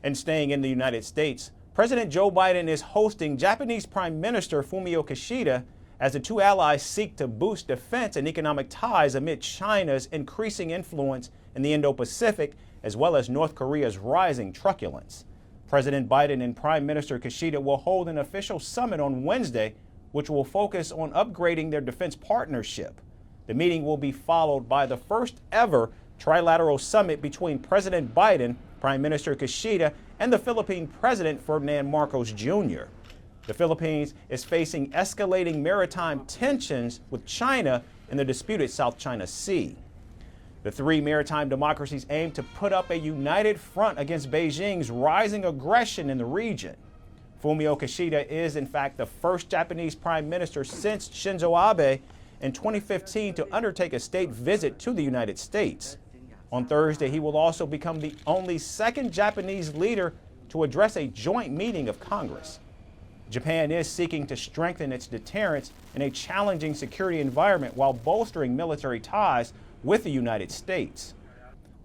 And staying in the United States, President Joe Biden is hosting Japanese Prime Minister Fumio Kishida as the two allies seek to boost defense and economic ties amid China's increasing influence in the Indo-Pacific, as well as North Korea's rising truculence. President Biden and Prime Minister Kishida will hold an official summit on Wednesday, which will focus on upgrading their defense partnership. The meeting will be followed by the first ever trilateral summit between President Biden, Prime Minister Kishida, and the Philippine President Ferdinand Marcos Jr. The Philippines is facing escalating maritime tensions with China in the disputed South China Sea. The three maritime democracies aim to put up a united front against Beijing's rising aggression in the region. Fumio Kishida is, in fact, the first Japanese prime minister since Shinzo Abe in 2015 to undertake a state visit to the United States. On Thursday, he will also become the only second Japanese leader to address a joint meeting of Congress. Japan is seeking to strengthen its deterrence in a challenging security environment while bolstering military ties with the United States.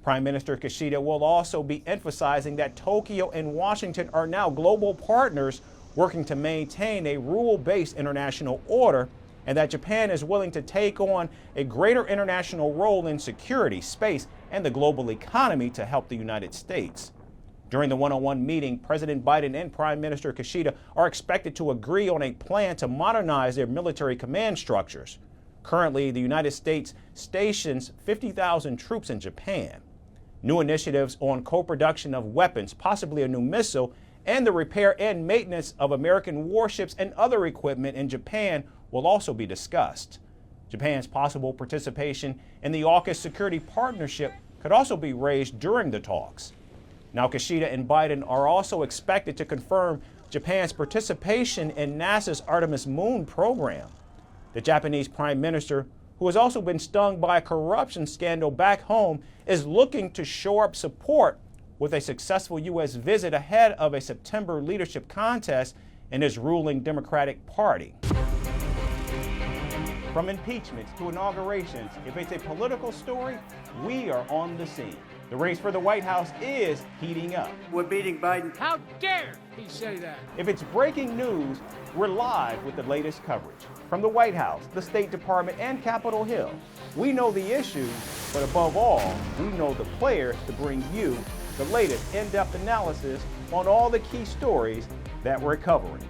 Prime Minister Kishida will also be emphasizing that Tokyo and Washington are now global partners working to maintain a rule-based international order, and that Japan is willing to take on a greater international role in security, space, and the global economy to help the United States. During the one-on-one meeting, President Biden and Prime Minister Kishida are expected to agree on a plan to modernize their military command structures. Currently, the United States stations 50,000 troops in Japan. New initiatives on co-production of weapons, possibly a new missile, and the repair and maintenance of American warships and other equipment in Japan will also be discussed. Japan's possible participation in the AUKUS security partnership could also be raised during the talks. Now, Kishida and Biden are also expected to confirm Japan's participation in NASA's Artemis Moon program. The Japanese Prime Minister, who has also been stung by a corruption scandal back home, is looking to shore up support with a successful U.S. visit ahead of a September leadership contest in his ruling Democratic Party. From impeachments to inaugurations, if it's a political story, we are on the scene. The race for the White House is heating up. We're beating Biden. How dare he say that? If it's breaking news, we're live with the latest coverage. From the White House, the State Department, and Capitol Hill, we know the issues, but above all, we know the players to bring you the latest in-depth analysis on all the key stories that we're covering.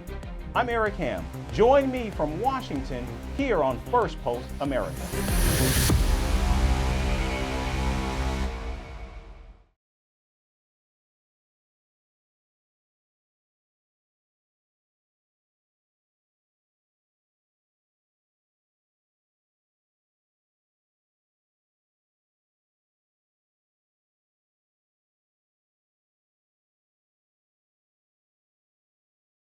I'm Eric Ham. Join me from Washington here on Firstpost America.